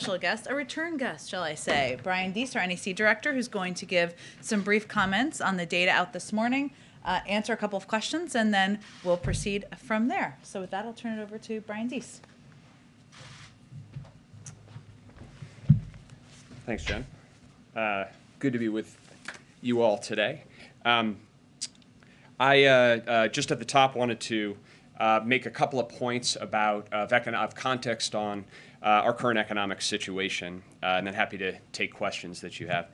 special guest, a return guest, shall I say, Brian Deese, our NEC director, who's going to give some brief comments on the data out this morning, answer a couple of questions, and then we'll proceed from there. So with that, I'll turn it over to Brian Deese. Thanks, Jen. Good to be with you all today. I just at the top wanted to make a couple of points about of context on our current economic situation, and then happy to take questions that you have.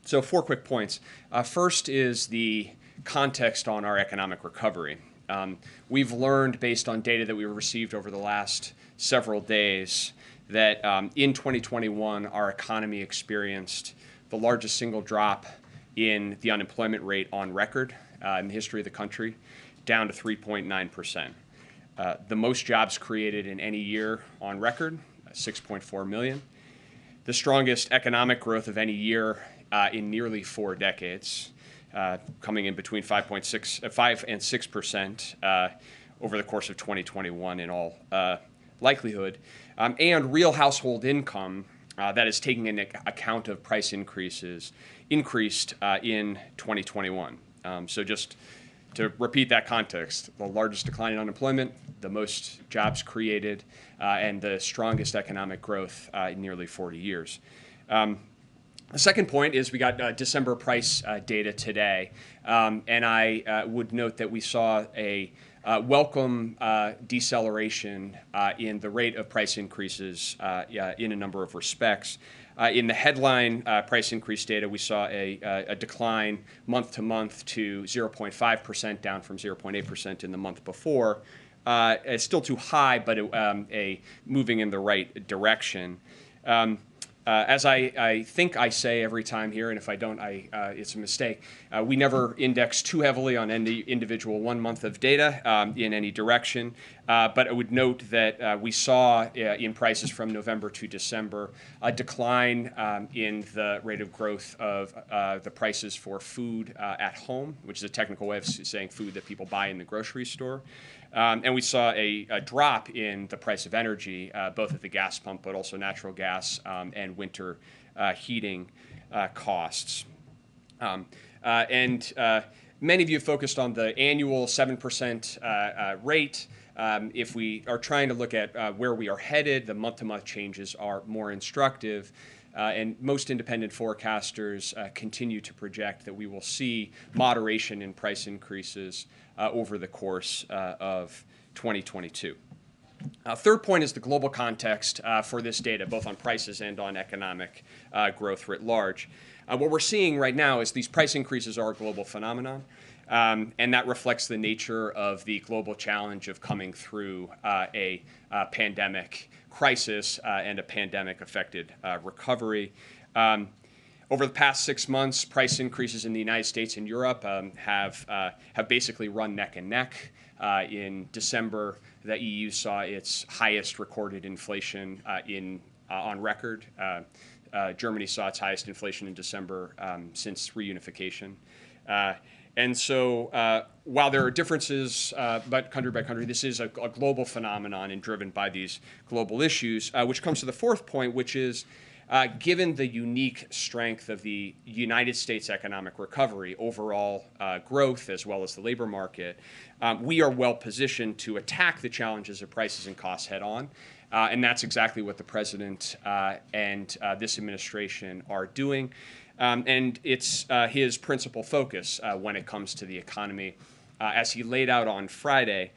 So 4 quick points. First is the context on our economic recovery. We've learned, based on data that we received over the last several days, that in 2021, our economy experienced the largest single drop in the unemployment rate on record in the history of the country, down to 3.9%. The most jobs created in any year on record, 6.4 million. The strongest economic growth of any year in nearly 4 decades, coming in between 5 and 6% over the course of 2021 in all likelihood. And real household income that is taking into account of price increases increased in 2021. So just to repeat that context, the largest decline in unemployment, the most jobs created, and the strongest economic growth in nearly 40 years. The second point is we got December price data today, and I would note that we saw a welcome deceleration in the rate of price increases in a number of respects. In the headline price increase data, we saw a decline month to month to 0.5%, down from 0.8% in the month before. It's still too high, but a moving in the right direction. As I think I say every time here, and if I don't, it's a mistake, we never index too heavily on any individual 1 month of data in any direction. But I would note that we saw in prices from November to December a decline in the rate of growth of the prices for food at home, which is a technical way of saying food that people buy in the grocery store. And we saw a drop in the price of energy, both at the gas pump, but also natural gas and winter heating costs. And many of you focused on the annual 7% rate. If we are trying to look at where we are headed, the month-to-month changes are more instructive. And most independent forecasters continue to project that we will see moderation in price increases over the course of 2022. Third point is the global context for this data, both on prices and on economic growth writ large. What we're seeing right now is these price increases are a global phenomenon, and that reflects the nature of the global challenge of coming through a pandemic crisis and a pandemic-affected recovery. Over the past 6 months, price increases in the United States and Europe have basically run neck and neck. In December, the EU saw its highest recorded inflation on record. Germany saw its highest inflation in December since reunification. And so while there are differences but country by country, this is a global phenomenon and driven by these global issues, which comes to the fourth point, which is given the unique strength of the United States economic recovery, overall growth, as well as the labor market, we are well positioned to attack the challenges of prices and costs head on. And that's exactly what the president and this administration are doing. And it's his principal focus when it comes to the economy. As he laid out on Friday,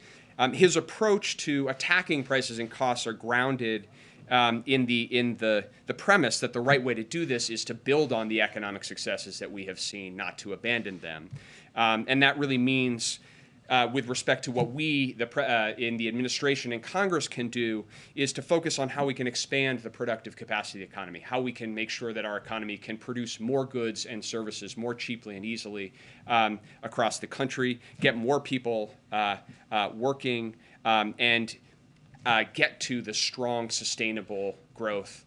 his approach to attacking prices and costs are grounded in the premise that the right way to do this is to build on the economic successes that we have seen, not to abandon them. And that really means, with respect to what we in the administration and Congress can do, is to focus on how we can expand the productive capacity of the economy, how we can make sure that our economy can produce more goods and services more cheaply and easily across the country, get more people working, and get to the strong, sustainable growth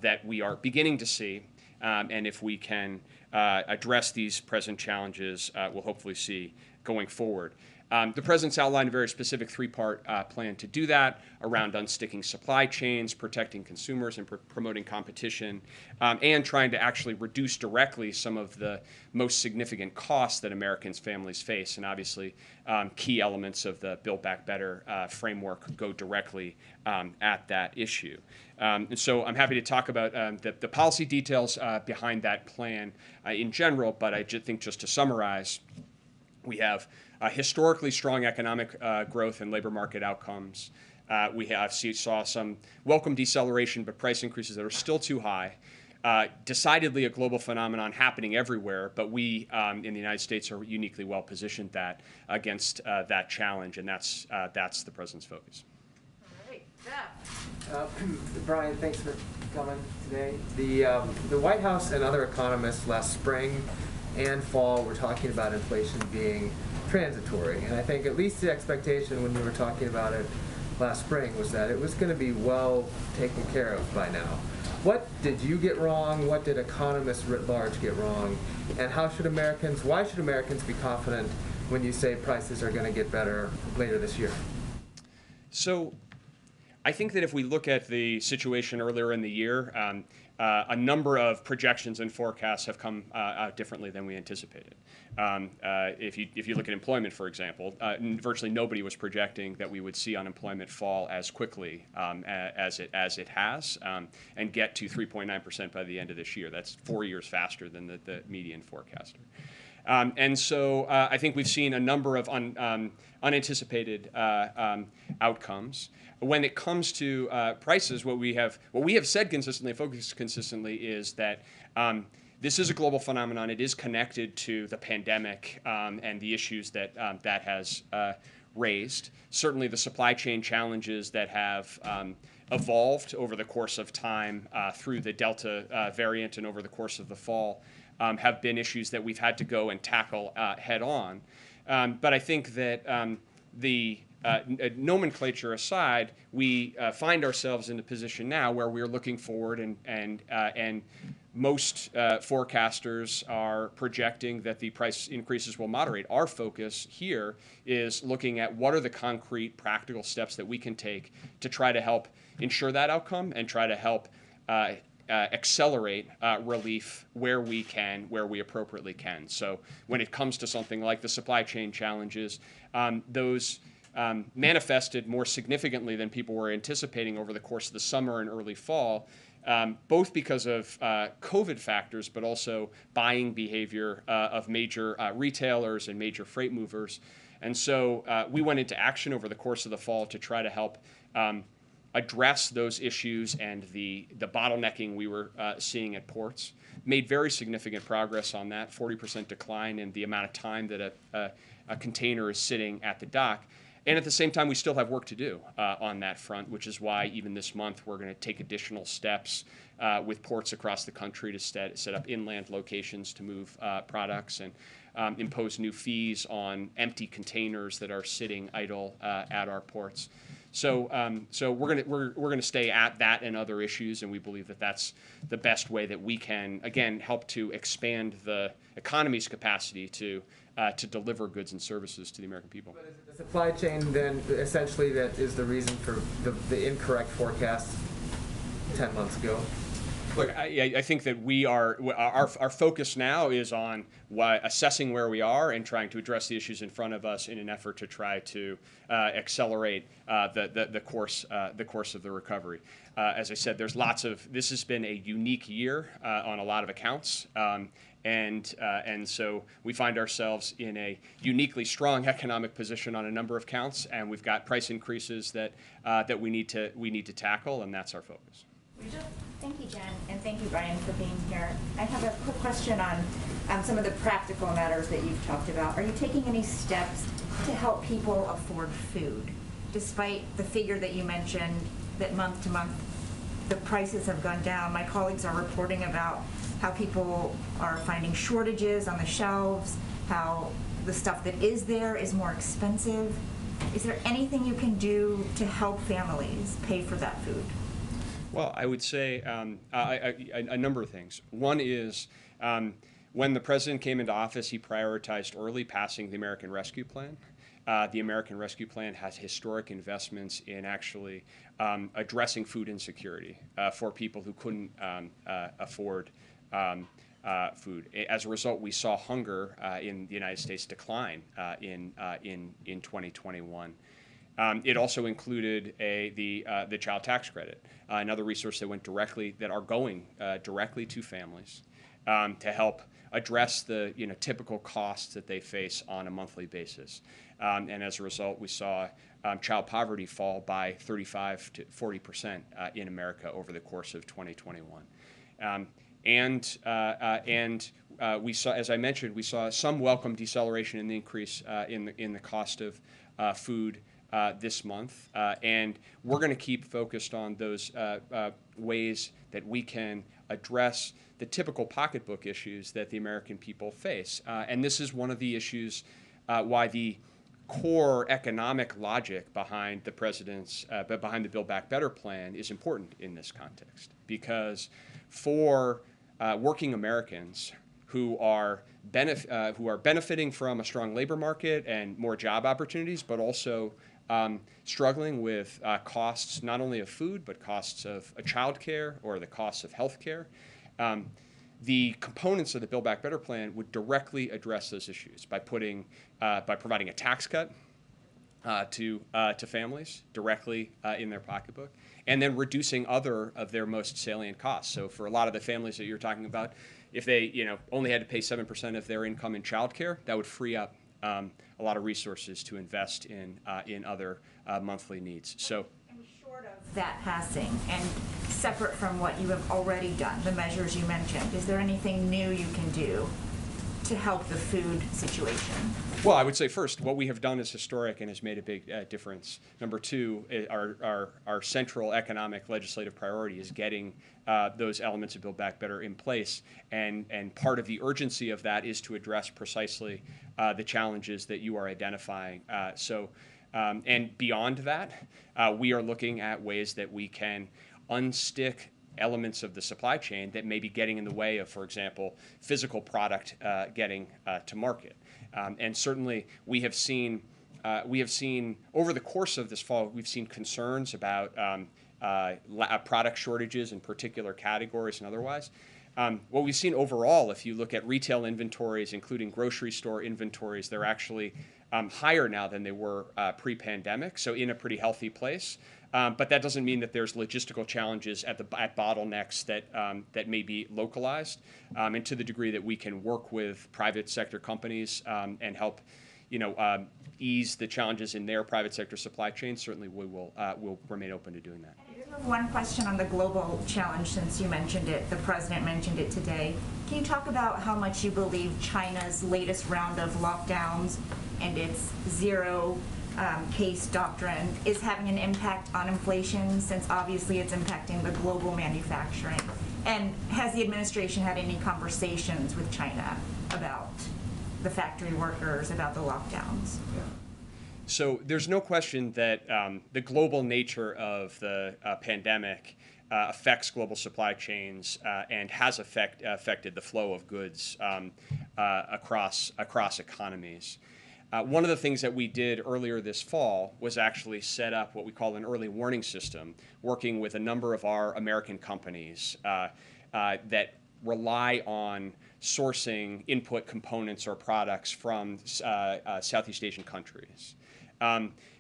that we are beginning to see. And if we can address these present challenges, we'll hopefully see going forward. The president's outlined a very specific three-part plan to do that around unsticking supply chains, protecting consumers, and promoting competition, and trying to actually reduce directly some of the most significant costs that Americans' families face. And obviously, key elements of the Build Back Better framework go directly at that issue. And so I'm happy to talk about the policy details behind that plan in general, but I think just to summarize, we have historically strong economic growth and labor market outcomes. We saw some welcome deceleration, but price increases that are still too high. Decidedly a global phenomenon happening everywhere, but we in the United States are uniquely well positioned against that challenge, and that's the president's focus. All right, Jeff. Brian, thanks for coming today. The White House and other economists last spring and fall were talking about inflation being transitory, and I think at least the expectation when we were talking about it last spring was that it was going to be well taken care of by now. What did you get wrong? What did economists writ large get wrong? And why should Americans be confident when you say prices are going to get better later this year? So I think that if we look at the situation earlier in the year, a number of projections and forecasts have come out differently than we anticipated. If you look at employment, for example, virtually nobody was projecting that we would see unemployment fall as quickly as it has, and get to 3.9% by the end of this year. That's 4 years faster than the median forecaster. And so I think we've seen a number of unanticipated outcomes. When it comes to prices, what we have said consistently, focused consistently, is that this is a global phenomenon. It is connected to the pandemic and the issues that that has raised. Certainly, the supply chain challenges that have evolved over the course of time through the Delta variant and over the course of the fall have been issues that we've had to go and tackle head on. But I think that the nomenclature aside, we find ourselves in a position now where we're looking forward, and most forecasters are projecting that the price increases will moderate. Our focus here is looking at what are the concrete, practical steps that we can take to try to help ensure that outcome and try to help accelerate relief where we can, where we appropriately can. So when it comes to something like the supply chain challenges, those manifested more significantly than people were anticipating over the course of the summer and early fall, both because of COVID factors, but also buying behavior of major retailers and major freight movers. And so we went into action over the course of the fall to try to help address those issues and the bottlenecking we were seeing at ports. Made very significant progress on that, 40% decline in the amount of time that a container is sitting at the dock. And at the same time, we still have work to do on that front, which is why even this month we're going to take additional steps with ports across the country to set up inland locations to move products and impose new fees on empty containers that are sitting idle at our ports. So we're going to stay at that and other issues, and we believe that that's the best way that we can, again, help to expand the economy's capacity to deliver goods and services to the American people. But is it the supply chain then essentially that is the reason for the incorrect forecast 10 months ago? Look, I think that our focus now is on assessing where we are and trying to address the issues in front of us in an effort to try to accelerate the course of the recovery. As I said, this has been a unique year on a lot of accounts. And so we find ourselves in a uniquely strong economic position on a number of counts, and we've got price increases that we need to tackle, and that's our focus. Thank you, Jen, and thank you, Brian, for being here. I have a quick question on some of the practical matters that you've talked about. Are you taking any steps to help people afford food, despite the figure that you mentioned that month to month the prices have gone down? My colleagues are reporting about how people are finding shortages on the shelves, how the stuff that is there is more expensive. Is there anything you can do to help families pay for that food? Well, I would say a number of things. One is when the president came into office, he prioritized early passing the American Rescue Plan. the American Rescue Plan has historic investments in actually addressing food insecurity for people who couldn't afford food. As a result, we saw hunger in the United States decline in 2021. It also included the child tax credit, another resource that are going directly to families to help address the typical costs that they face on a monthly basis. And as a result, we saw child poverty fall by 35 to 40% in America over the course of 2021. We saw, as I mentioned, we saw some welcome deceleration in the increase in the cost of food this month, and we're going to keep focused on those ways that we can address the typical pocketbook issues that the American people face. And this is one of the issues why the core economic logic behind the president's, behind the Build Back Better plan is important in this context. Because for working Americans who are benefiting from a strong labor market and more job opportunities, but also struggling with costs not only of food, but costs of childcare or the costs of health care. The components of the Build Back Better plan would directly address those issues by providing a tax cut to families directly in their pocketbook, and then reducing other of their most salient costs. So for a lot of the families that you're talking about, if they only had to pay 7% of their income in childcare, that would free up a lot of resources to invest in other monthly needs. So. Short of that passing, and separate from what you have already done, the measures you mentioned, is there anything new you can do to help the food situation? Well, I would say first, what we have done is historic and has made a big difference. Number two, our central economic legislative priority is getting those elements of Build Back Better in place, and part of the urgency of that is to address precisely the challenges that you are identifying. And beyond that, we are looking at ways that we can unstick elements of the supply chain that may be getting in the way of, for example, physical product getting to market. And certainly, we have seen over the course of this fall, we've seen concerns about product shortages in particular categories and otherwise. What we've seen overall, if you look at retail inventories, including grocery store inventories, they're actually higher now than they were pre-pandemic, so in a pretty healthy place. But that doesn't mean that there's logistical challenges at bottlenecks that may be localized. And to the degree that we can work with private sector companies and help, ease the challenges in their private sector supply chain, certainly we will remain open to doing that. I have one question on the global challenge, since you mentioned it, the president mentioned it today. Can you talk about how much you believe China's latest round of lockdowns and its zero case doctrine is having an impact on inflation, since obviously it's impacting the global manufacturing? And has the administration had any conversations with China about the factory workers, about the lockdowns? So there's no question that the global nature of the pandemic affects global supply chains and has affected the flow of goods across economies. One of the things that we did earlier this fall was actually set up what we call an early warning system, working with a number of our American companies that rely on sourcing input components or products from Southeast Asian countries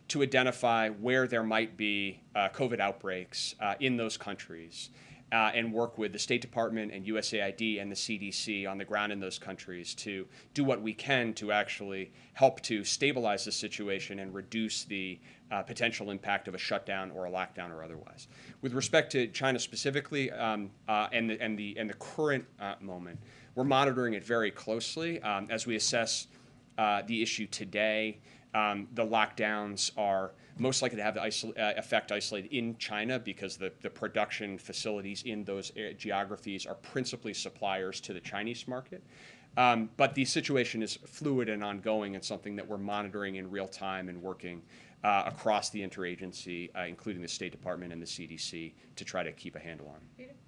to identify where there might be COVID outbreaks in those countries. And work with the State Department and USAID and the CDC on the ground in those countries to do what we can to actually help to stabilize the situation and reduce the potential impact of a shutdown or a lockdown or otherwise. With respect to China specifically and the current moment, we're monitoring it very closely as we assess the issue today. The lockdowns are most likely to have the effect isolated in China because the production facilities in those geographies are principally suppliers to the Chinese market. But the situation is fluid and ongoing, and something that we're monitoring in real time and working across the interagency, including the State Department and the CDC, to try to keep a handle on.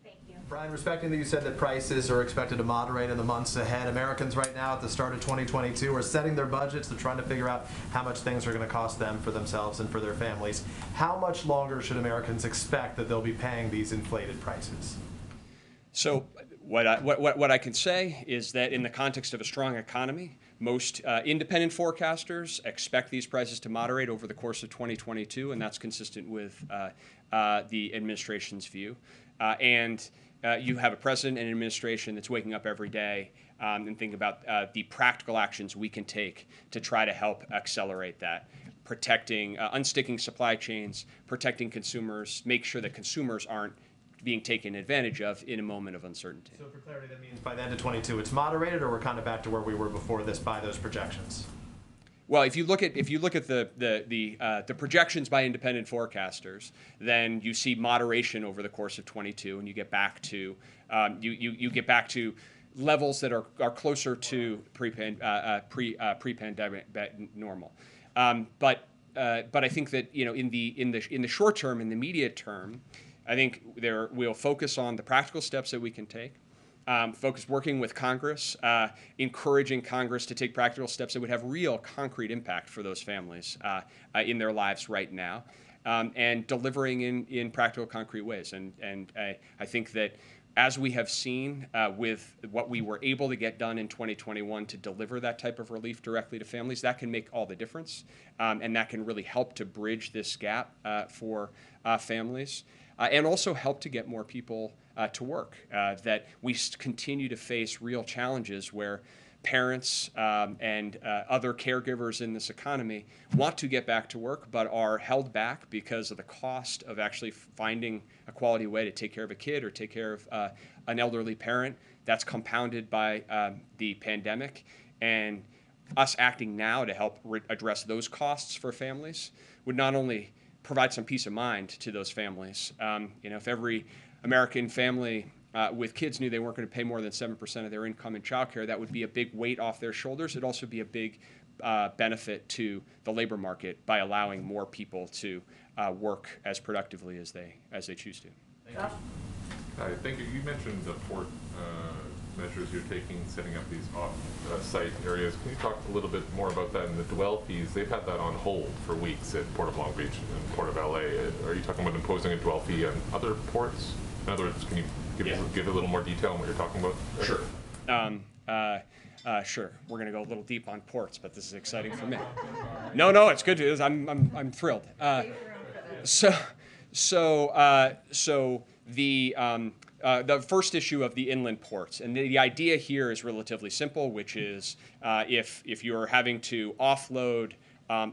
Thank you. Brian, respecting that you said that prices are expected to moderate in the months ahead, Americans right now at the start of 2022 are setting their budgets. They're trying to figure out how much things are going to cost them, for themselves, and for their families. How much longer should Americans expect that they'll be paying these inflated prices? So what I can say is that in the context of a strong economy, most independent forecasters expect these prices to moderate over the course of 2022, and that's consistent with the administration's view. You have a president and an administration that's waking up every day and thinking about the practical actions we can take to try to help accelerate that. Protecting, unsticking supply chains, protecting consumers, make sure that consumers aren't being taken advantage of in a moment of uncertainty. So for clarity, that means by the end of 22 it's moderated, or we're kind of back to where we were before this by those projections? Well, if you look at the projections by independent forecasters, then you see moderation over the course of 22, and you get back to you get back to levels that are closer to pre-pandemic normal. But I think that in the short term, in the immediate term, I think we'll focus on the practical steps that we can take. Focus working with Congress, encouraging Congress to take practical steps that would have real concrete impact for those families in their lives right now, and delivering in practical, concrete ways. And I think that as we have seen with what we were able to get done in 2021 to deliver that type of relief directly to families, that can make all the difference, and that can really help to bridge this gap for families, and also help to get more people to work. That we continue to face real challenges where parents and other caregivers in this economy want to get back to work but are held back because of the cost of actually finding a quality way to take care of a kid or take care of an elderly parent. That's compounded by the pandemic, and us acting now to help address those costs for families would not only provide some peace of mind to those families. If every American family with kids knew they weren't going to pay more than 7% of their income in childcare, that would be a big weight off their shoulders. It'd also be a big benefit to the labor market by allowing more people to work as productively as they choose to. Thank you. Hi, thank you. You mentioned the port measures you're taking, setting up these off-site areas. Can you talk a little bit more about that? And the dwell fees, they've had that on hold for weeks at Port of Long Beach and Port of LA. Are you talking about imposing a dwell fee on other ports? In other words, can you give a little more detail on what you're talking about? Sure. Sure. We're going to go a little deep on ports, but this is exciting for me. No, it's good. I'm thrilled. The first issue of the inland ports, and the idea here is relatively simple, which is if you're having to offload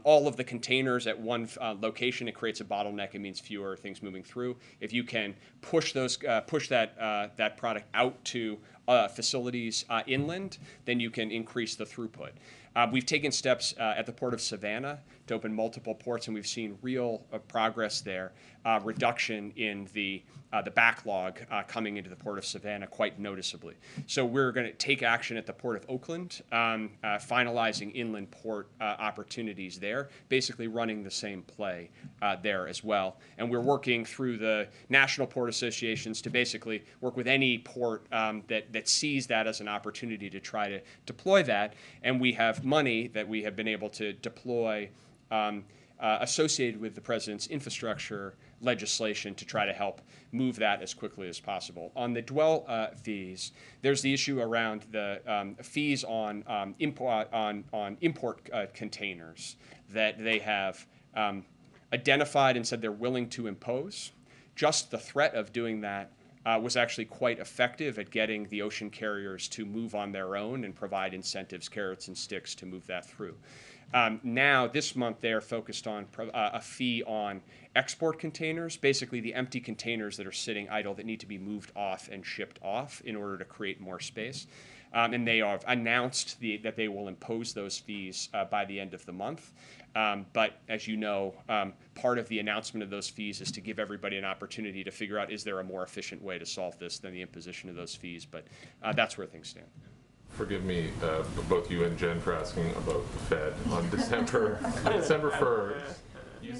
all of the containers at one location, it creates a bottleneck. It means fewer things moving through. If you can push that product out to facilities inland, then you can increase the throughput. We've taken steps at the Port of Savannah to open multiple ports, and we've seen real progress there, reduction in the backlog coming into the Port of Savannah quite noticeably. So we're going to take action at the Port of Oakland, finalizing inland port opportunities there, basically running the same play there as well. And we're working through the national port associations to basically work with any port that sees that as an opportunity to try to deploy that. And we have money that we have been able to deploy associated with the president's infrastructure legislation to try to help move that as quickly as possible. On the dwell fees, there's the issue around the fees on import containers that they have identified and said they're willing to impose. Just the threat of doing that was actually quite effective at getting the ocean carriers to move on their own and provide incentives, carrots and sticks to move that through. Now, this month, they're focused on a fee on export containers, basically the empty containers that are sitting idle that need to be moved off and shipped off in order to create more space. And they have announced that they will impose those fees by the end of the month. But as you know, part of the announcement of those fees is to give everybody an opportunity to figure out, is there a more efficient way to solve this than the imposition of those fees? But that's where things stand. Forgive me, both you and Jen, for asking about the Fed. On December 1st, you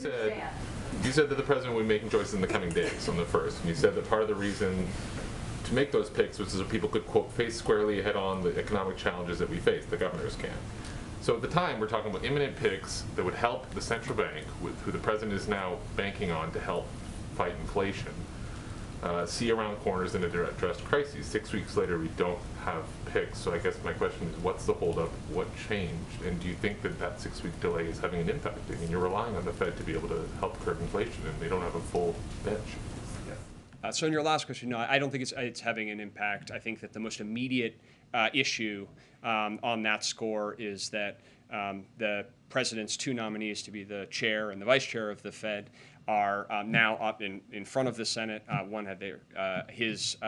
said that the president would be making choices in the coming days on the 1st. And you said that part of the reason to make those picks, which is so people could, quote, face squarely head on the economic challenges that we face, the governors can. So at the time, we're talking about imminent picks that would help the central bank, who the president is now banking on to help fight inflation, see around corners and address crises. 6 weeks later, we don't have picks. So I guess my question is, what's the holdup? What changed? And do you think that that 6-week delay is having an impact? I mean, you're relying on the Fed to be able to help curb inflation, and they don't have a full bench. So in your last question, no, I don't think it's having an impact. I think that the most immediate issue on that score is that the president's two nominees to be the chair and the vice chair of the Fed are now up in front of the Senate. One had his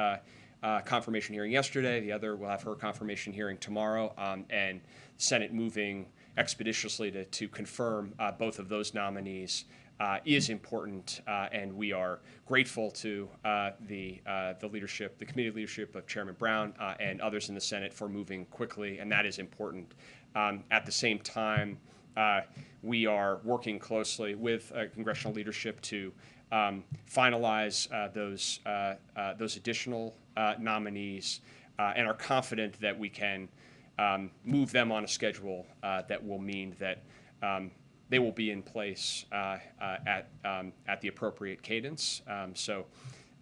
confirmation hearing yesterday. The other will have her confirmation hearing tomorrow. And Senate moving expeditiously to confirm both of those nominees is important, and we are grateful to the leadership, the committee leadership of Chairman Brown and others in the Senate for moving quickly, and that is important. At the same time, we are working closely with congressional leadership to finalize those additional nominees, and are confident that we can move them on a schedule that will mean that they will be in place at the appropriate cadence. So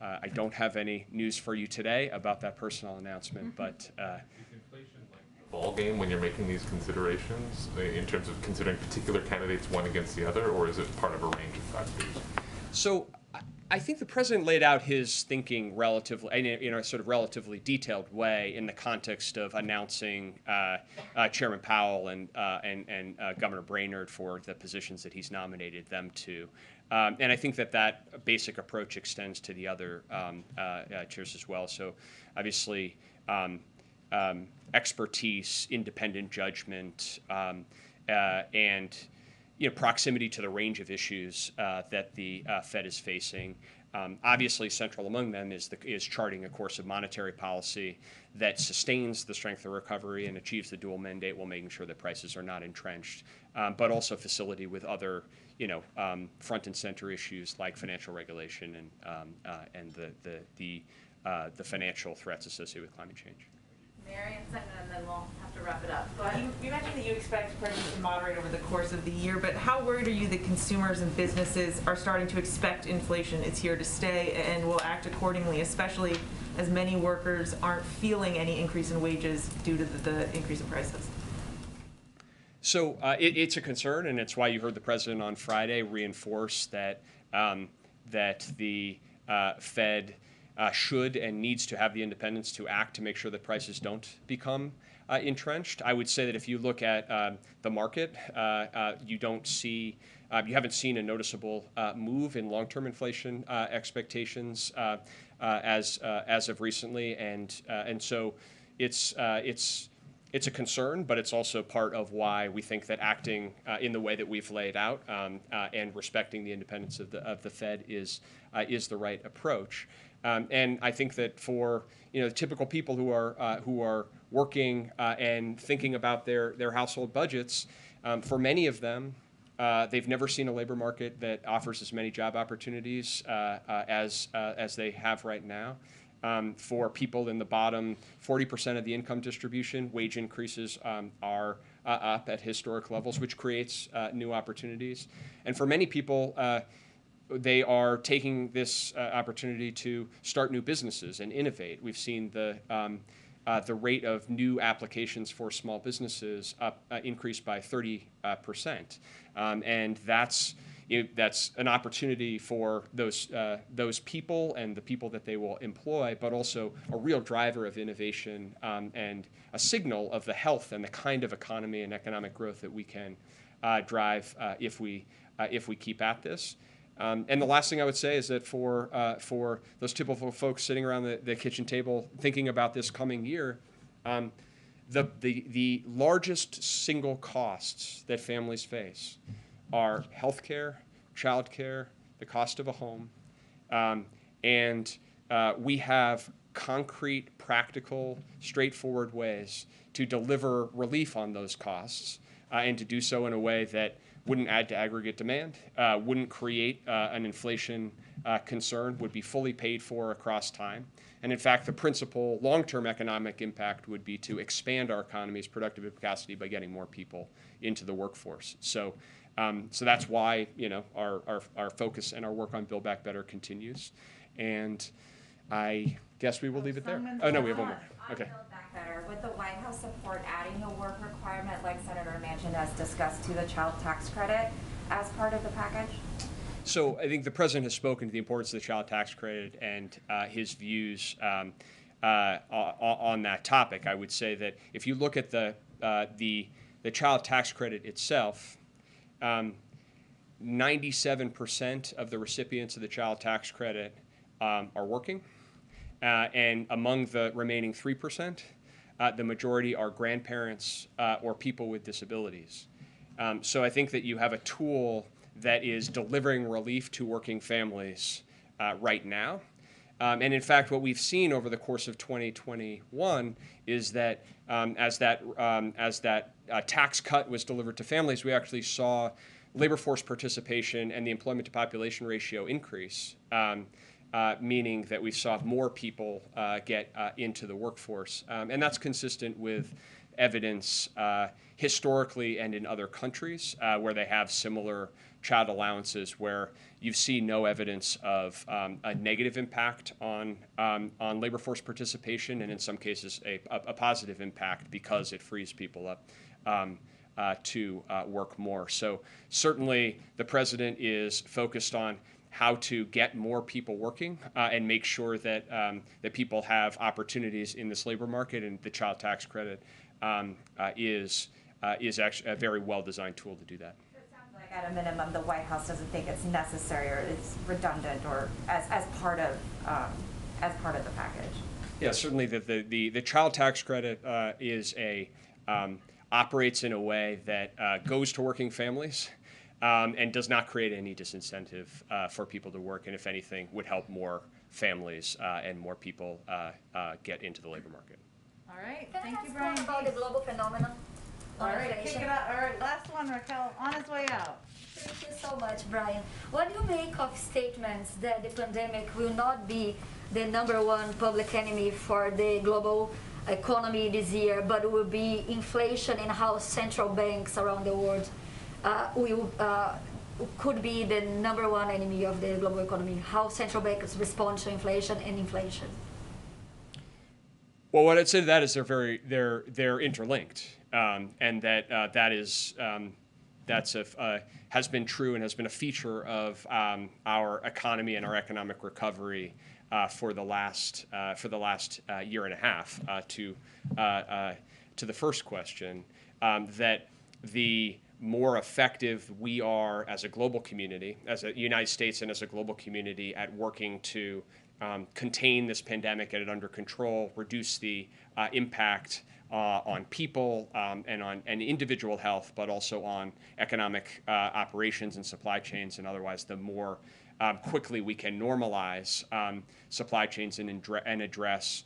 I don't have any news for you today about that personnel announcement, but is inflation like a ball game when you're making these considerations in terms of considering particular candidates one against the other, or is it part of a range of factors? So I think the president laid out his thinking relatively, in a sort of relatively detailed way in the context of announcing Chairman Powell and Governor Brainerd for the positions that he's nominated them to. And I think that basic approach extends to the other chairs as well. So obviously, expertise, independent judgment, and proximity to the range of issues that the Fed is facing. Obviously, central among them is charting a course of monetary policy that sustains the strength of recovery and achieves the dual mandate while making sure that prices are not entrenched, but also facility with other, front and center issues like financial regulation and the financial threats associated with climate change. Mary and second, and then we'll have to wrap it up. You mentioned that you expect prices to moderate over the course of the year, but how worried are you that consumers and businesses are starting to expect inflation is here to stay and will act accordingly, especially as many workers aren't feeling any increase in wages due to the increase in prices? So it's a concern, and it's why you heard the president on Friday reinforce that the Fed should and needs to have the independence to act to make sure that prices don't become entrenched. I would say that if you look at the market, you haven't seen a noticeable move in long-term inflation expectations as of recently, and so it's a concern, but it's also part of why we think that acting in the way that we've laid out and respecting the independence of the Fed is the right approach. And I think that for the typical people who are working and thinking about their household budgets, for many of them, they've never seen a labor market that offers as many job opportunities as they have right now. For people in the bottom 40% of the income distribution, wage increases are up at historic levels, which creates new opportunities. And for many people, they are taking this opportunity to start new businesses and innovate. We've seen the rate of new applications for small businesses increase by 30%, and that's an opportunity for those people and the people that they will employ, but also a real driver of innovation and a signal of the health and the kind of economy and economic growth that we can drive if we keep at this. And the last thing I would say is that for those typical folks sitting around the kitchen table thinking about this coming year, the largest single costs that families face are healthcare, childcare, the cost of a home, and we have concrete, practical, straightforward ways to deliver relief on those costs and to do so in a way that wouldn't add to aggregate demand, wouldn't create an inflation concern would be fully paid for across time. And in fact, the principal long-term economic impact would be to expand our economy's productive capacity by getting more people into the workforce. So that's why, our focus and our work on Build Back Better continues. And I guess we will leave it there. Oh, no, we have one more. Okay. Build Back Better, would the White House support adding a work requirement like Senator Manchin has discussed to the child tax credit as part of the package? So I think the president has spoken to the importance of the child tax credit and his views on that topic. I would say that if you look at the child tax credit itself, 97% of the recipients of the child tax credit are working, and among the remaining 3%, the majority are grandparents or people with disabilities. So I think that you have a tool that is delivering relief to working families right now. And in fact, what we've seen over the course of 2021 is that as that tax cut was delivered to families, we actually saw labor force participation and the employment to population ratio increase, meaning that we saw more people get into the workforce. And that's consistent with evidence historically and in other countries where they have similar child allowances, where you see no evidence of a negative impact on labor force participation, and in some cases a positive impact because it frees people up to work more. So certainly the president is focused on how to get more people working and make sure that that people have opportunities in this labor market, and the child tax credit is actually a very well-designed tool to do that. At a minimum, the White House doesn't think it's necessary or it's redundant or as part of the package. Yeah, certainly the child tax credit operates in a way that goes to working families and does not create any disincentive for people to work, and if anything, would help more families and more people get into the labor market. All right, Can thank I you, ask Brian. more about the global phenomenon? All right, kick it out. All right, last one, Raquel, on his way out. Thank you so much, Brian. What do you make of statements that the pandemic will not be the #1 public enemy for the global economy this year, but will be inflation, and how central banks around the world could be the #1 enemy of the global economy? How central banks respond to inflation and inflation? Well, what I'd say to that is they're interlinked, and that is has been true and has been a feature of our economy and our economic recovery for the last year and a half. To the first question, that the more effective we are as a global community, as a United States and as a global community, at working to contain this pandemic, get it under control, reduce the impact on people and individual health, but also on economic operations and supply chains and otherwise, the more quickly we can normalize supply chains and address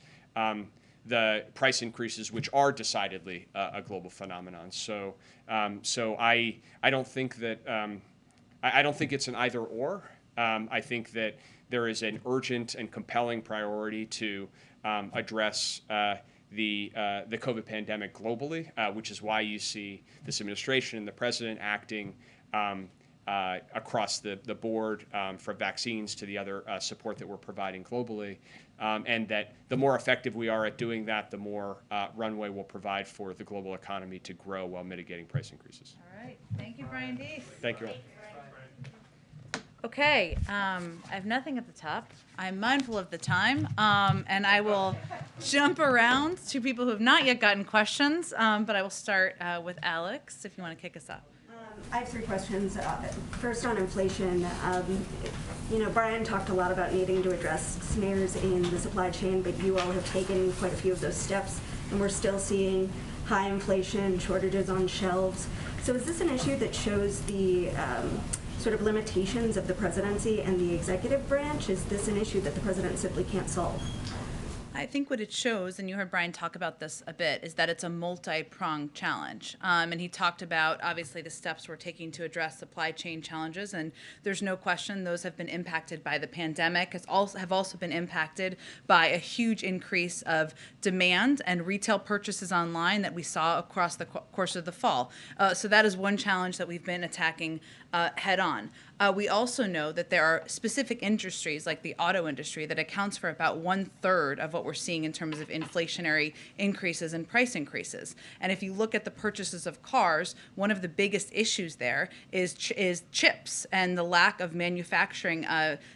the price increases, which are decidedly a global phenomenon. So I don't think that I don't think it's an either or. I think that there is an urgent and compelling priority to address the COVID pandemic globally, which is why you see this administration and the president acting across the board, from vaccines to the other support that we're providing globally, and that the more effective we are at doing that, the more runway we'll provide for the global economy to grow while mitigating price increases. All right, thank you, Brian Deese. Thank you all. Okay, I have nothing at the top. I'm mindful of the time, and I will jump around to people who have not yet gotten questions, but I will start with Alex, if you want to kick us off. I have 3 questions. First, on inflation. Brian talked a lot about needing to address snares in the supply chain, but you all have taken quite a few of those steps, and we're still seeing high inflation, shortages on shelves. So is this an issue that shows the sort of limitations of the presidency and the executive branch? Is this an issue that the president simply can't solve? I think what it shows, and you heard Brian talk about this a bit, is that it's a multi-pronged challenge. And he talked about, obviously, the steps we're taking to address supply chain challenges. And there's no question those have been impacted by the pandemic, have also been impacted by a huge increase of demand and retail purchases online that we saw across the course of the fall. So that is one challenge that we've been attacking head on. We also know that there are specific industries like the auto industry that accounts for about 1/3 of what we're seeing in terms of inflationary increases and price increases. And if you look at the purchases of cars, one of the biggest issues there is chips and the lack of manufacturing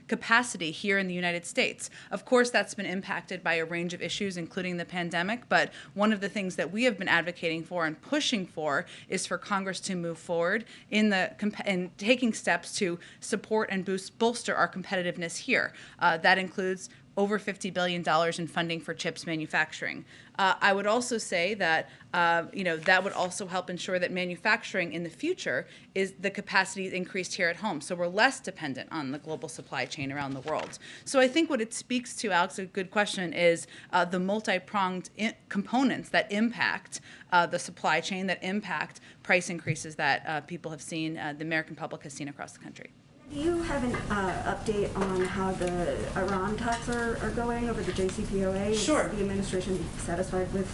capacity here in the United States. Of course, that's been impacted by a range of issues, including the pandemic, but one of the things that we have been advocating for and pushing for is for Congress to move forward in taking steps to support and bolster our competitiveness here. That includes over $50 billion in funding for chips manufacturing. I would also say that that would also help ensure that manufacturing in the future is the capacity is increased here at home, so we're less dependent on the global supply chain around the world. So I think what it speaks to, Alex, a good question, is the multi-pronged components that impact the supply chain, that impact price increases that people have seen, the American public has seen across the country. Do you have an update on how the Iran talks are going over the JCPOA? Sure. Is the administration satisfied with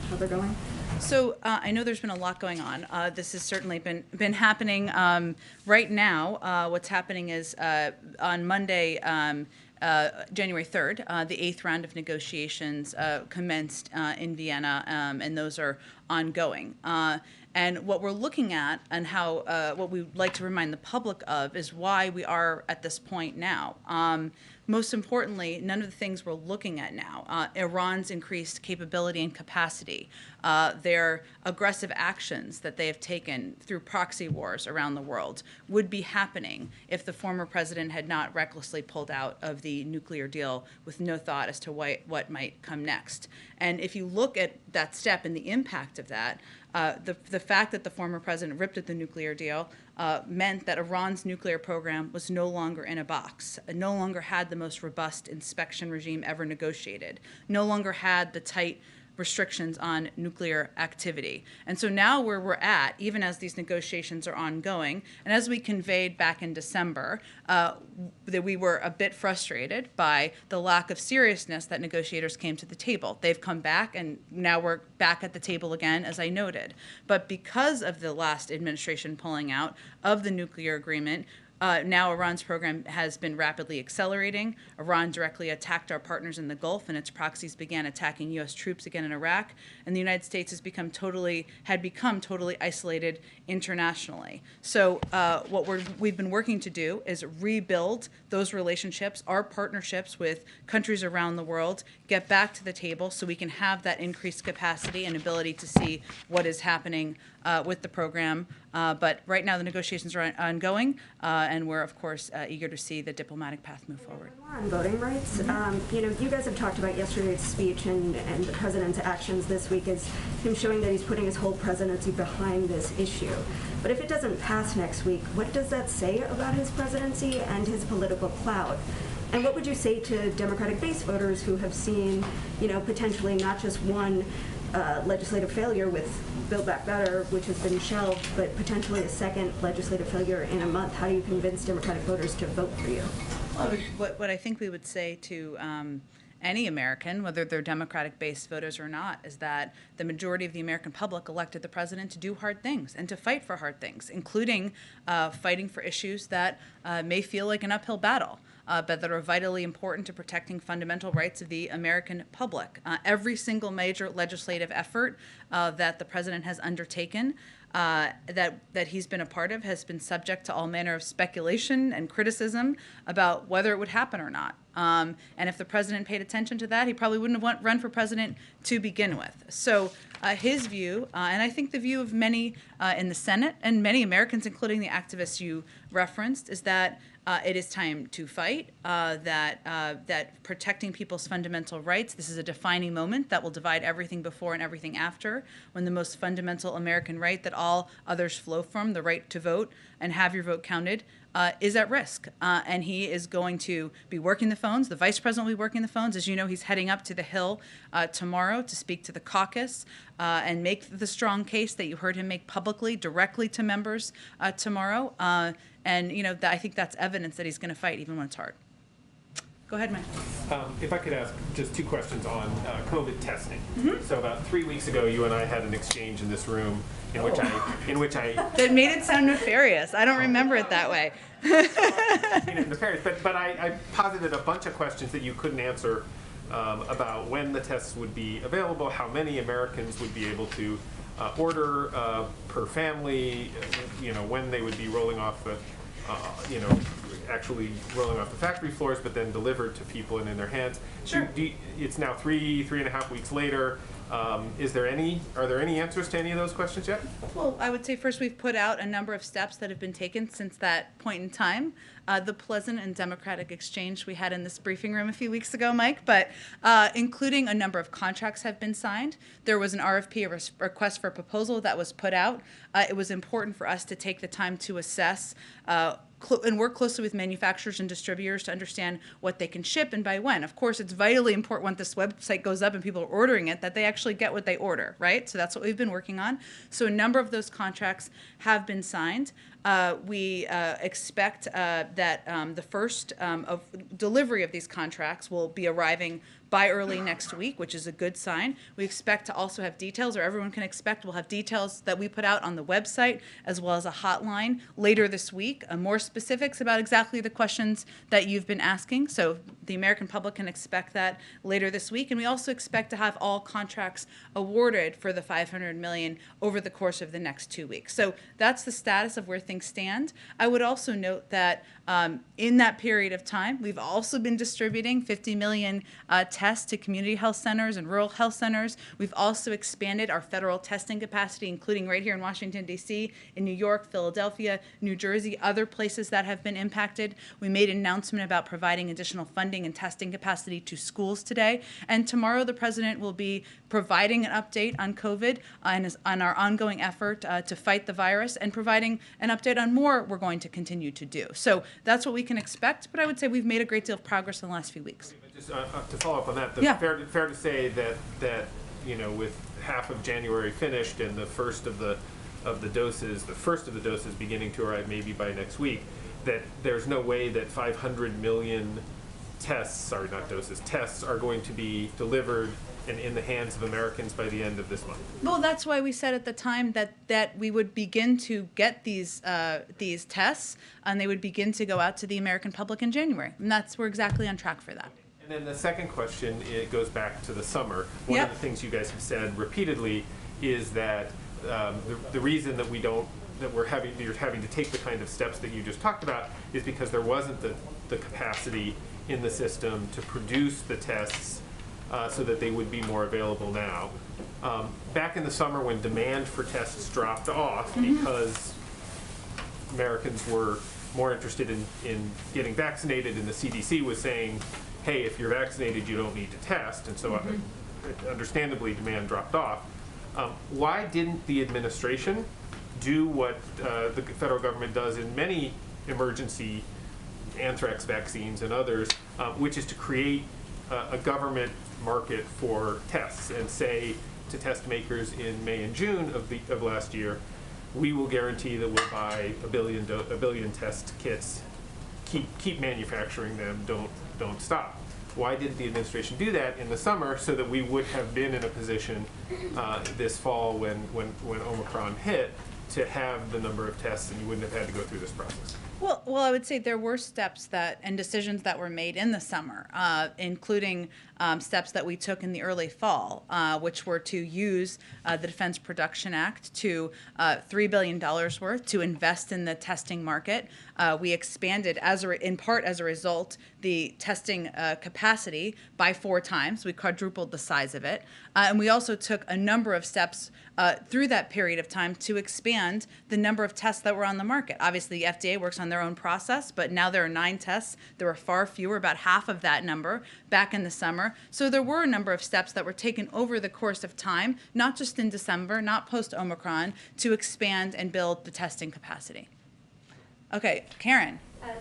how they're going? So I know there's been a lot going on. This has certainly been happening. Right now, what's happening is on Monday, January 3rd, the 8th round of negotiations commenced in Vienna, and those are ongoing. And what we're looking at and how what we would like to remind the public of is why we are at this point now. Most importantly, none of the things we're looking at now, Iran's increased capability and capacity, their aggressive actions that they have taken through proxy wars around the world would be happening if the former president had not recklessly pulled out of the nuclear deal with no thought as to what might come next. And if you look at that step and the impact of that, the fact that the former president ripped at the nuclear deal meant that Iran's nuclear program was no longer in a box, no longer had the most robust inspection regime ever negotiated, no longer had the tight restrictions on nuclear activity. And so now where we're at, even as these negotiations are ongoing, and as we conveyed back in December, that we were a bit frustrated by the lack of seriousness that negotiators came to the table. They've come back, and now we're back at the table again, as I noted. But because of the last administration pulling out of the nuclear agreement, now Iran's program has been rapidly accelerating. Iran directly attacked our partners in the Gulf, and its proxies began attacking U.S. troops again in Iraq. And the United States had become totally isolated internationally. So what we've been working to do is rebuild those relationships, our partnerships with countries around the world, get back to the table so we can have that increased capacity and ability to see what is happening with the program. But right now the negotiations are ongoing, and we're, of course, eager to see the diplomatic path move forward. On voting rights, you guys have talked about yesterday's speech and the president's actions this week as him showing that he's putting his whole presidency behind this issue. But if it doesn't pass next week, what does that say about his presidency and his political clout? And what would you say to Democratic base voters who have seen, potentially not just one legislative failure with Build Back Better, which has been shelved, but potentially a second legislative failure in a month? How do you convince Democratic voters to vote for you? Well, what I think we would say to any American, whether they're Democratic-based voters or not, is that the majority of the American public elected the president to do hard things and to fight for hard things, including fighting for issues that may feel like an uphill battle, but that are vitally important to protecting fundamental rights of the American public. Every single major legislative effort that the president has undertaken that he's been a part of has been subject to all manner of speculation and criticism about whether it would happen or not. And if the president paid attention to that, he probably wouldn't have run for president to begin with. So his view, and I think the view of many in the Senate and many Americans, including the activists you referenced, is that it is time to fight, that protecting people's fundamental rights, this is a defining moment that will divide everything before and everything after, when the most fundamental American right that all others flow from, the right to vote and have your vote counted, is at risk. And he is going to be working the phones. The vice president will be working the phones. As you know, he's heading up to the Hill tomorrow to speak to the caucus and make the strong case that you heard him make publicly, directly to members tomorrow. And, you know, I think that's evidence that he's going to fight even when it's hard. Go ahead, Mike. If I could ask just two questions on COVID testing. Mm-hmm. So about 3 weeks ago, you and I had an exchange in this room in which I That made it sound nefarious. I don't remember it that way. nefarious, but I posited a bunch of questions that you couldn't answer about when the tests would be available, how many Americans would be able to order per family, you know, when they would be rolling off the, actually rolling off the factory floors, but then delivered to people and in their hands. Sure. It's now 3.5 weeks later. Are there any answers to any of those questions yet? Well, I would say first we've put out a number of steps that have been taken since that point in time. The pleasant and democratic exchange we had in this briefing room a few weeks ago, Mike, but including a number of contracts have been signed. There was an RFP, a request for proposal, that was put out. It was important for us to take the time to assess and work closely with manufacturers and distributors to understand what they can ship and by when. Of course, it's vitally important when this website goes up and people are ordering it that they actually get what they order, right? So that's what we've been working on. So a number of those contracts have been signed. We expect that the first of delivery of these contracts will be arriving by early next week, which is a good sign. We expect to also have details, or everyone can expect we'll have details that we put out on the website, as well as a hotline later this week, more specifics about exactly the questions that you've been asking. So the American public can expect that later this week. And we also expect to have all contracts awarded for the $500 million over the course of the next 2 weeks. So that's the status of where things stand. I would also note that in that period of time, we've also been distributing 50 million tests to community health centers and rural health centers. We've also expanded our federal testing capacity, including right here in Washington, D.C., in New York, Philadelphia, New Jersey, other places that have been impacted. We made an announcement about providing additional funding and testing capacity to schools today. And tomorrow, the president will be providing an update on COVID and on our ongoing effort to fight the virus, and providing an update on more we're going to continue to do. So that's what we can expect, but I would say we've made a great deal of progress in the last few weeks. Just to follow up on that, Yeah. fair to say that you know, with half of January finished and the first of the doses beginning to arrive maybe by next week, that there's no way that 500 million tests are going to be delivered and in the hands of Americans by the end of this month. Well, that's why we said at the time that we would begin to get these tests, and they would begin to go out to the American public in January. And we're exactly on track for that. And then the second question, it goes back to the summer. One of the things you guys have said repeatedly is that the reason that you're having to take the kind of steps that you just talked about is because there wasn't the capacity in the system to produce the tests so that they would be more available now. Back in the summer, when demand for tests dropped off because Americans were more interested in getting vaccinated, and the CDC was saying, hey, if you're vaccinated, you don't need to test, and so understandably demand dropped off. Why didn't the administration do what the federal government does in many emergency anthrax vaccines and others, which is to create a government market for tests and say to test makers in May and June of last year, we will guarantee that we'll buy a billion test kits, keep manufacturing them, don't stop. Why didn't the administration do that in the summer so that we would have been in a position this fall when Omicron hit to have the number of tests and you wouldn't have had to go through this process? Well, I would say there were steps and decisions that were made in the summer, including steps that we took in the early fall, which were to use the Defense Production Act to $3 billion worth to invest in the testing market. We expanded, in part as a result, the testing capacity by 4 times. We quadrupled the size of it. And we also took a number of steps through that period of time to expand the number of tests that were on the market. Obviously, the FDA works on their own process, but now there are 9 tests. There were far fewer, about half of that number, back in the summer. So there were a number of steps that were taken over the course of time, not just in December, not post-Omicron, to expand and build the testing capacity. Okay, Karen.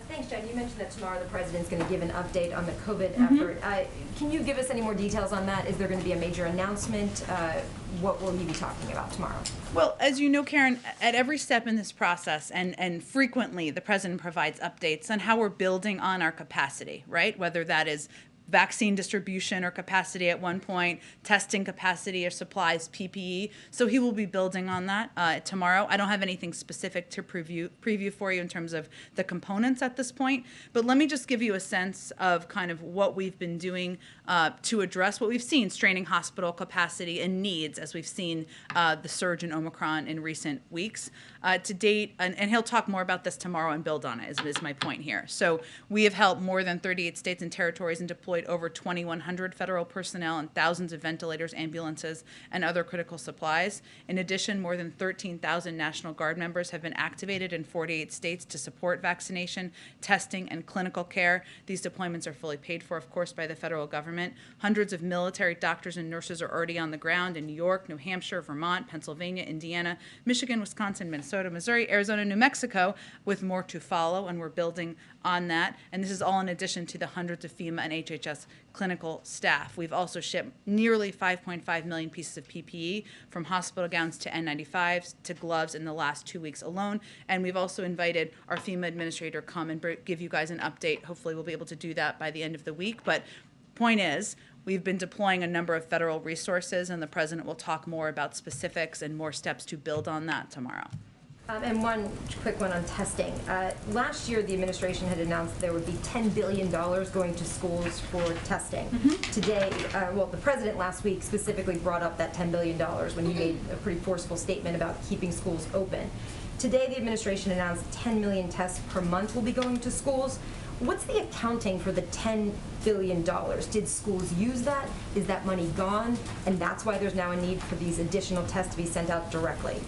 Thanks, Jen. You mentioned that tomorrow the president's going to give an update on the COVID effort. Can you give us any more details on that? Is there going to be a major announcement? What will he be talking about tomorrow? Well, as you know, Karen, at every step in this process, and frequently, the president provides updates on how we're building on our capacity, right? Whether that is vaccine distribution or capacity at one point, testing capacity or supplies, PPE. So he will be building on that tomorrow. I don't have anything specific to preview for you in terms of the components at this point, but let me just give you a sense of kind of what we've been doing to address what we've seen, straining hospital capacity and needs as we've seen the surge in Omicron in recent weeks. To date, and he'll talk more about this tomorrow and build on it, is my point here. So we have helped more than 38 states and territories and deployed over 2,100 federal personnel and thousands of ventilators, ambulances, and other critical supplies. In addition, more than 13,000 National Guard members have been activated in 48 states to support vaccination, testing, and clinical care. These deployments are fully paid for, of course, by the federal government. Hundreds of military doctors and nurses are already on the ground in New York, New Hampshire, Vermont, Pennsylvania, Indiana, Michigan, Wisconsin, Minnesota, Missouri, Arizona, New Mexico, with more to follow, and we're building on that. And this is all in addition to the hundreds of FEMA and HHS clinical staff. We've also shipped nearly 5.5 million pieces of PPE, from hospital gowns to N95s to gloves, in the last 2 weeks alone. And we've also invited our FEMA administrator come and give you guys an update. Hopefully we'll be able to do that by the end of the week. But point is, we've been deploying a number of federal resources, and the president will talk more about specifics and more steps to build on that tomorrow. And one quick one on testing. Last year, the administration had announced there would be $10 billion going to schools for testing. Today, well, the president last week specifically brought up that $10 billion when he made a pretty forceful statement about keeping schools open. Today, the administration announced 10 million tests per month will be going to schools. What's the accounting for the $10 billion? Did schools use that? Is that money gone? And that's why there's now a need for these additional tests to be sent out directly?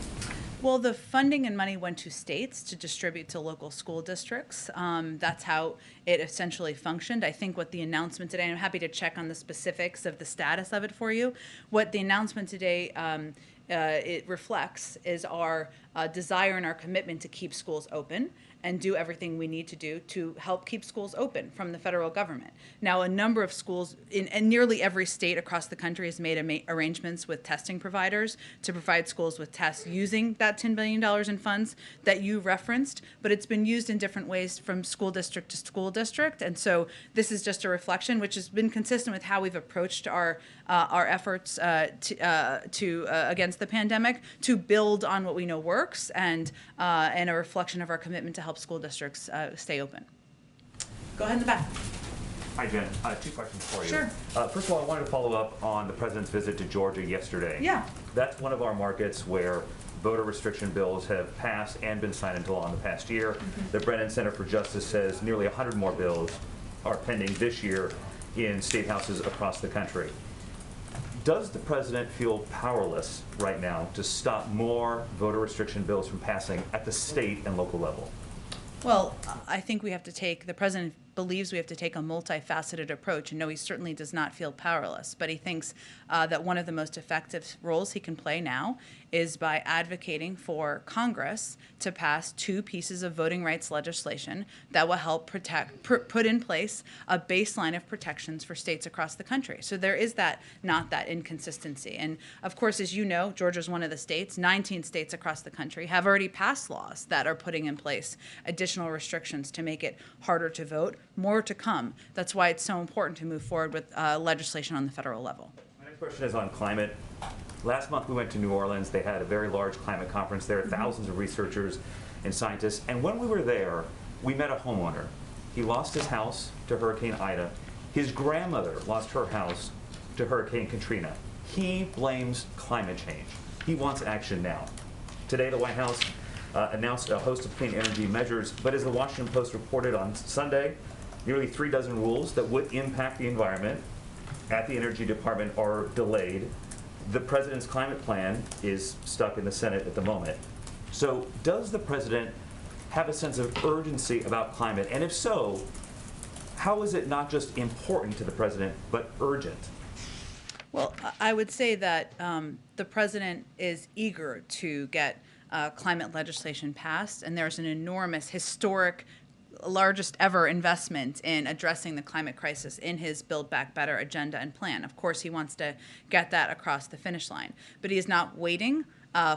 Well, the funding and money went to states to distribute to local school districts. That's how it essentially functioned. I think what the announcement today, and I'm happy to check on the specifics of the status of it for you, what the announcement today it reflects is our desire and our commitment to keep schools open and do everything we need to do to help keep schools open from the federal government. Now, a number of schools in nearly every state across the country has made arrangements with testing providers to provide schools with tests using that $10 billion in funds that you referenced, but it's been used in different ways from school district to school district. And so this is just a reflection, which has been consistent with how we've approached our efforts against the pandemic, to build on what we know works, and a reflection of our commitment to help school districts stay open. Go ahead in the back. Hi, Jen. 2 questions for you. Sure. First of all, I wanted to follow up on the president's visit to Georgia yesterday. Yeah. That's one of our markets where voter restriction bills have passed and been signed into law in the past year. The Brennan Center for Justice says nearly 100 more bills are pending this year in state houses across the country. Does the president feel powerless right now to stop more voter restriction bills from passing at the state and local level? Well, I think we have to take, the president believes we have to take a multifaceted approach. And no, he certainly does not feel powerless, but he thinks that one of the most effective roles he can play now is by advocating for Congress to pass 2 pieces of voting rights legislation that will help put in place a baseline of protections for states across the country. So there is not that inconsistency. And of course, as you know, Georgia is one of the states. 19 states across the country have already passed laws that are putting in place additional restrictions to make it harder to vote. More to come. That's why it's so important to move forward with legislation on the federal level. My next question is on climate. Last month we went to New Orleans. They had a very large climate conference there, thousands of researchers and scientists. And when we were there, we met a homeowner. He lost his house to Hurricane Ida. His grandmother lost her house to Hurricane Katrina. He blames climate change. He wants action now. Today, the White House announced a host of clean energy measures, but as the Washington Post reported on Sunday, nearly 3 dozen rules that would impact the environment at the Energy Department are delayed. The president's climate plan is stuck in the Senate at the moment. So does the president have a sense of urgency about climate? And if so, how is it not just important to the president, but urgent? Well, I would say that the president is eager to get climate legislation passed, and there's an enormous, historic, largest ever investment in addressing the climate crisis in his Build Back Better agenda and plan. Of course, he wants to get that across the finish line, but he is not waiting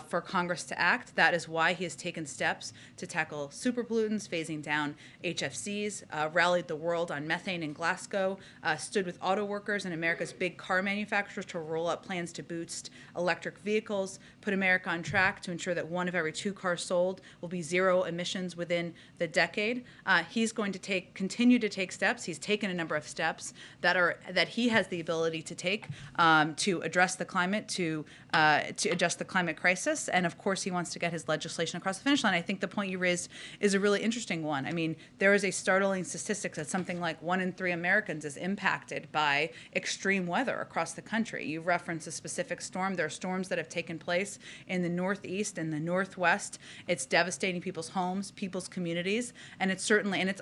for Congress to act. That is why he has taken steps to tackle superpollutants, phasing down HFCs, rallied the world on methane in Glasgow, stood with auto workers and America's big car manufacturers to roll out plans to boost electric vehicles, put America on track to ensure that 1 of every 2 cars sold will be zero emissions within the decade. He's going to continue to take steps. He's taken a number of steps that he has the ability to take to address the climate, to adjust the climate crisis, and of course he wants to get his legislation across the finish line. I think the point you raised is a really interesting one. I mean, there is a startling statistic that something like 1 in 3 Americans is impacted by extreme weather across the country. You referenced a specific storm. There are storms that have taken place in the Northeast and the Northwest. It's devastating people's homes, people's communities, and it's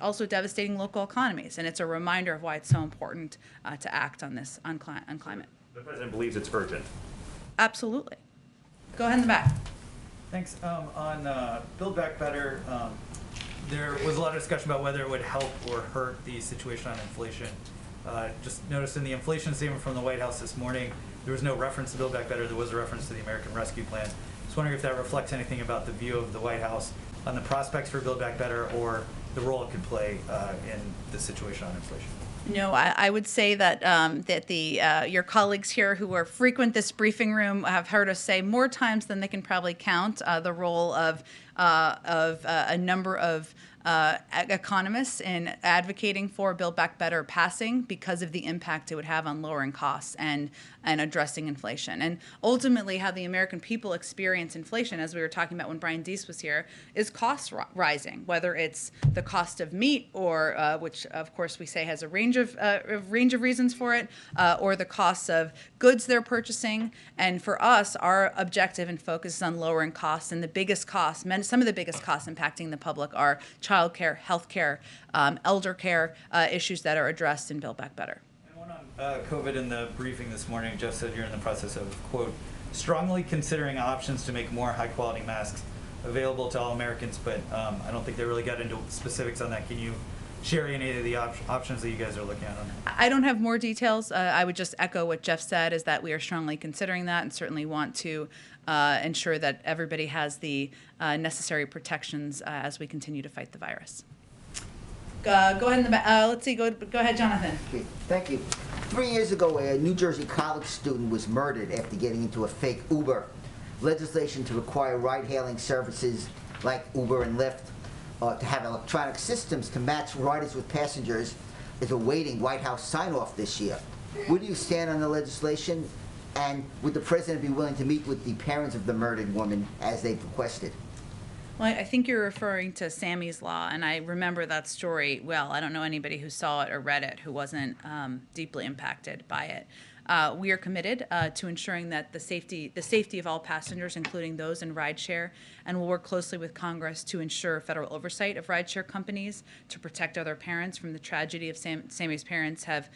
also devastating local economies. And it's a reminder of why it's so important to act on this on climate. The president believes it's urgent. Absolutely. Go ahead in the back. Thanks. On Build Back Better, there was a lot of discussion about whether it would help or hurt the situation on inflation. Just noticed in the inflation statement from the White House this morning, there was no reference to Build Back Better. There was a reference to the American Rescue Plan. Just wondering if that reflects anything about the view of the White House on the prospects for Build Back Better or the role it could play in the situation on inflation. No, I would say that your colleagues here who are frequent this briefing room have heard us say more times than they can probably count the role of a number of economists in advocating for Build Back Better passing because of the impact it would have on lowering costs and addressing inflation. And ultimately how the American people experience inflation, as we were talking about when Brian Deese was here, is costs rising, whether it's the cost of meat or, which of course we say has a range of reasons for it, or the costs of goods they're purchasing. And for us, our objective and focus is on lowering costs, and the biggest costs, some of the biggest costs impacting the public are childcare, healthcare, elder care, issues that are addressed in Build Back Better. And one on COVID in the briefing this morning, Jeff said you're in the process of, quote, strongly considering options to make more high-quality masks available to all Americans, but I don't think they really got into specifics on that. Can you share any of the options that you guys are looking at on that? I don't have more details. I would just echo what Jeff said, is that we are strongly considering that and certainly want to ensure that everybody has the necessary protections as we continue to fight the virus. Go ahead in the back. Let's see. Go ahead, Jonathan. Okay, thank you. 3 years ago, a New Jersey college student was murdered after getting into a fake Uber. Legislation to require ride-hailing services like Uber and Lyft to have electronic systems to match riders with passengers is awaiting White House sign-off this year. Where do you stand on the legislation? And would the president be willing to meet with the parents of the murdered woman as they've requested? Well, I think you're referring to Sammy's Law, and I remember that story well. I don't know anybody who saw it or read it who wasn't deeply impacted by it. We are committed to ensuring that the safety of all passengers, including those in rideshare, and we'll work closely with Congress to ensure federal oversight of rideshare companies to protect other parents from the tragedy of Sammy's parents have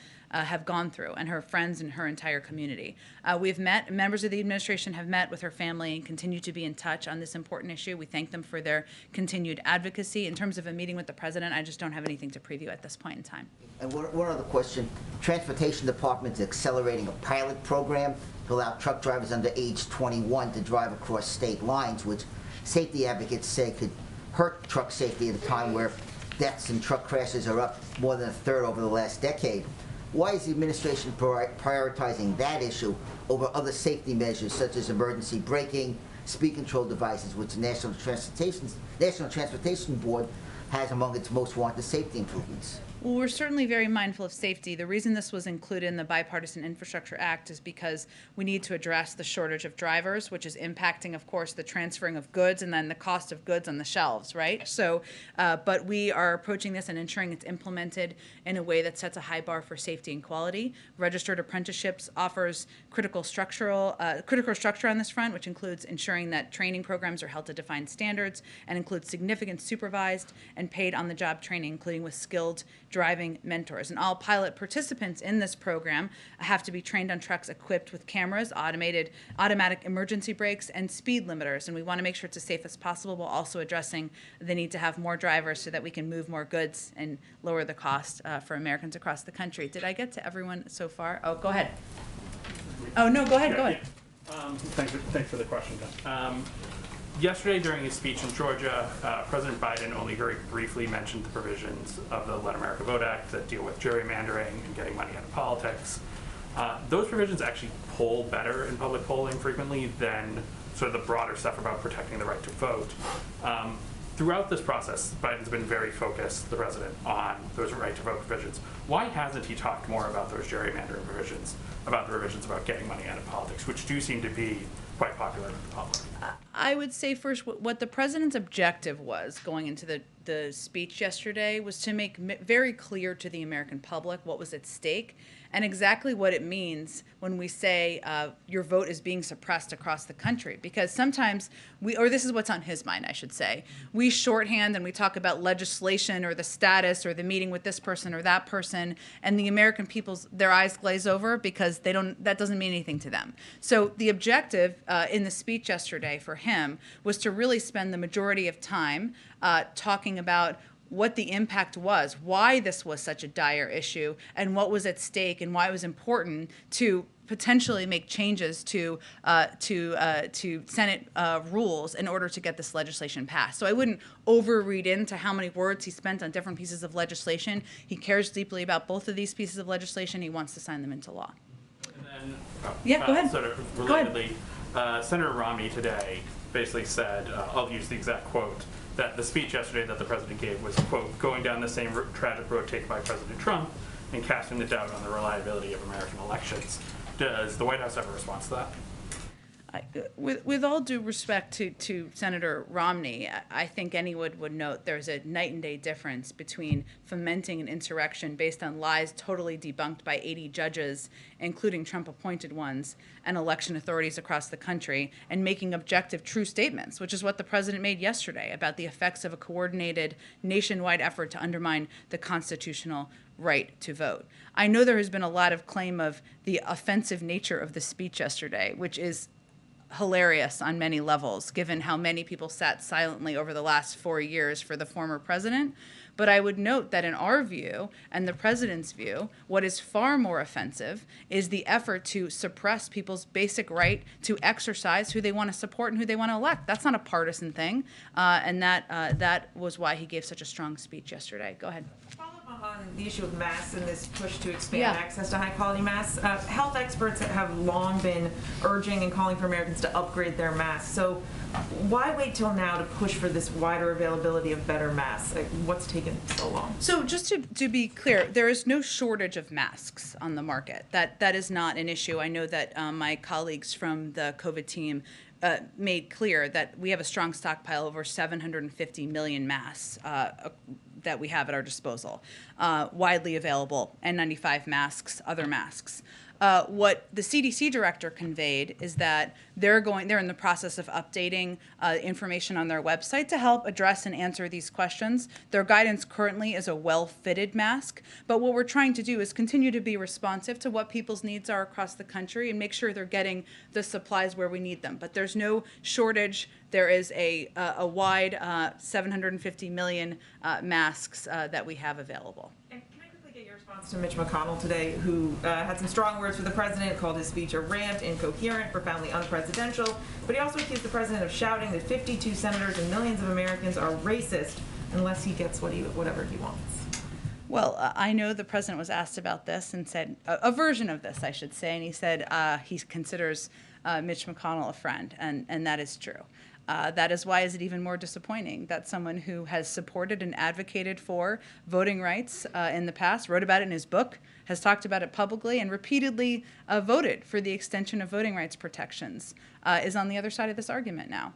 gone through, and her friends and her entire community. We've met, members of the administration have met with her family and continue to be in touch on this important issue. We thank them for their continued advocacy. In terms of a meeting with the president, I just don't have anything to preview at this point in time. And one other question. Transportation Department is accelerating a pilot program to allow truck drivers under age 21 to drive across state lines, which safety advocates say could hurt truck safety at a time where deaths in truck crashes are up more than a third over the last decade. Why is the administration prioritizing that issue over other safety measures such as emergency braking, speed control devices, which the National Transportation Board has among its most wanted safety improvements? Well, we're certainly very mindful of safety. The reason this was included in the Bipartisan Infrastructure Act is because we need to address the shortage of drivers, which is impacting, of course, the transferring of goods and then the cost of goods on the shelves, right? So, but we are approaching this and ensuring it's implemented in a way that sets a high bar for safety and quality. Registered Apprenticeships offers critical structure on this front, which includes ensuring that training programs are held to defined standards and includes significant supervised and paid on-the-job training, including with skilled driving mentors. And all pilot participants in this program have to be trained on trucks equipped with cameras, automatic emergency brakes, and speed limiters. And we want to make sure it's as safe as possible while also addressing the need to have more drivers so that we can move more goods and lower the cost for Americans across the country. Did I get to everyone so far? Oh, go ahead. Oh, no, go ahead, go ahead. Thanks for the question, Jen. Yesterday, during his speech in Georgia, President Biden only very briefly mentioned the provisions of the Let America Vote Act that deal with gerrymandering and getting money out of politics. Those provisions actually poll better in public polling frequently than sort of the broader stuff about protecting the right to vote. Throughout this process, Biden's been very focused, the president, on those right to vote provisions. Why hasn't he talked more about those gerrymandering provisions, about the provisions about getting money out of politics, which do seem to be quite popular with the public? I would say first what the president's objective was going into the speech yesterday was to make very clear to the American public what was at stake and exactly what it means when we say your vote is being suppressed across the country. Because sometimes or this is what's on his mind, I should say, we shorthand and we talk about legislation or the status or the meeting with this person or that person, and the American people's, their eyes glaze over because that doesn't mean anything to them. So the objective in the speech yesterday for him was to really spend the majority of time talking about what the impact was, why this was such a dire issue, and what was at stake, and why it was important to potentially make changes to Senate rules in order to get this legislation passed. So I wouldn't overread into how many words he spent on different pieces of legislation. He cares deeply about both of these pieces of legislation. He wants to sign them into law. And then, yeah, go ahead. Sort of relatedly, Senator Romney today basically said, I'll use the exact quote, that the speech yesterday that the president gave was, quote, going down the same tragic road taken by President Trump and casting the doubt on the reliability of American elections. Does the White House have a response to that? With all due respect to Senator Romney, I think anyone would note there's a night and day difference between fomenting an insurrection based on lies totally debunked by 80 judges, including Trump-appointed ones, and election authorities across the country, and making objective, true statements, which is what the president made yesterday about the effects of a coordinated nationwide effort to undermine the constitutional right to vote. I know there has been a lot of claim of the offensive nature of the speech yesterday, which is hilarious on many levels, given how many people sat silently over the last 4 years for the former president. But I would note that in our view, and the president's view, what is far more offensive is the effort to suppress people's basic right to exercise who they want to support and who they want to elect. That's not a partisan thing, and that was why he gave such a strong speech yesterday. Go ahead. On the issue of masks and this push to expand access to high-quality masks, health experts have long been urging and calling for Americans to upgrade their masks. So why wait till now to push for this wider availability of better masks? Like, what's taken so long? So just to be clear, there is no shortage of masks on the market. That is not an issue. I know that my colleagues from the COVID team made clear that we have a strong stockpile of over 750 million masks that we have at our disposal, widely available, N95 masks, other masks. What the CDC director conveyed is that they're in the process of updating information on their website to help address and answer these questions. Their guidance currently is a well-fitted mask, but what we're trying to do is continue to be responsive to what people's needs are across the country and make sure they're getting the supplies where we need them. But there's no shortage. There is a wide 750 million masks that we have available. To Mitch McConnell today, who had some strong words for the president, called his speech a rant, incoherent, profoundly unpresidential, but he also accused the president of shouting that 52 senators and millions of Americans are racist unless he gets whatever he wants. Well, I know the president was asked about this and said, a version of this, I should say, and he said he considers Mitch McConnell a friend, and that is true. That is why is it even more disappointing that someone who has supported and advocated for voting rights in the past, wrote about it in his book, has talked about it publicly, and repeatedly voted for the extension of voting rights protections, is on the other side of this argument now.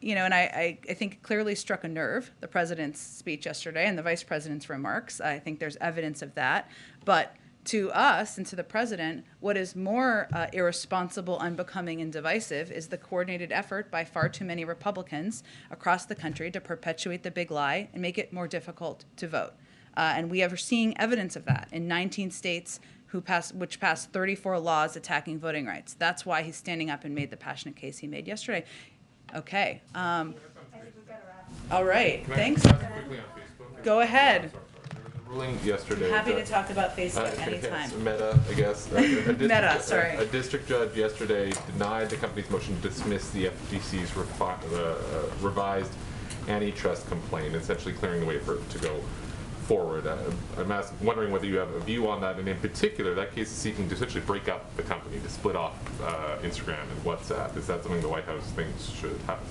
You know, and I think it clearly struck a nerve, the president's speech yesterday and the vice president's remarks. I think there's evidence of that. But to us and to the president, what is more irresponsible, unbecoming, and divisive is the coordinated effort by far too many Republicans across the country to perpetuate the big lie and make it more difficult to vote. And we are seeing evidence of that in 19 states which passed 34 laws attacking voting rights. That's why he's standing up and made the passionate case he made yesterday. Okay. All right. Thanks. Go ahead. Ruling yesterday. Happy to talk about Facebook anytime. Meta, I guess. Meta, sorry. A district judge yesterday denied the company's motion to dismiss the FTC's revised antitrust complaint, essentially clearing the way for it to go forward. I'm wondering whether you have a view on that, and in particular, that case is seeking to essentially break up the company, to split off Instagram and WhatsApp. Is that something the White House thinks should happen?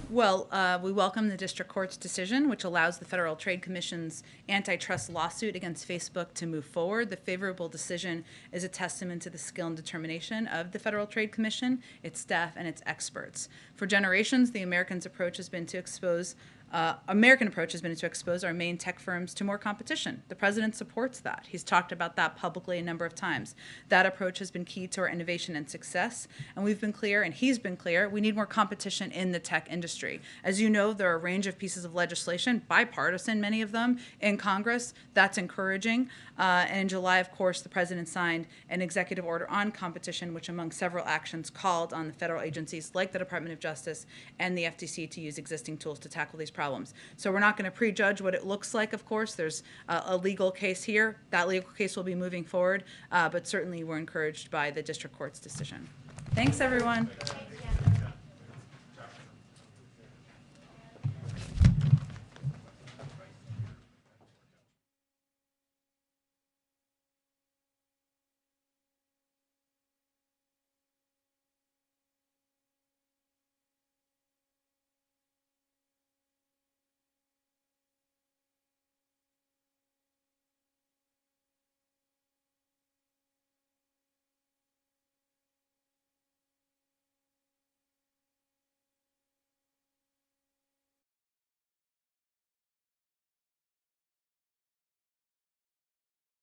Well, we welcome the district court's decision, which allows the Federal Trade Commission's antitrust lawsuit against Facebook to move forward. The favorable decision is a testament to the skill and determination of the Federal Trade Commission, its staff, and its experts. For generations, the American approach has been to expose our main tech firms to more competition. The president supports that. He's talked about that publicly a number of times. That approach has been key to our innovation and success, and we've been clear, and he's been clear, we need more competition in the tech industry. As you know, there are a range of pieces of legislation, bipartisan, many of them, in Congress. That's encouraging. And in July, of course, the president signed an executive order on competition, which among several actions called on the federal agencies like the Department of Justice and the FTC to use existing tools to tackle these problems. So we're not going to prejudge what it looks like, of course. There's a legal case here. That legal case will be moving forward, but certainly we're encouraged by the district court's decision. Thanks, everyone.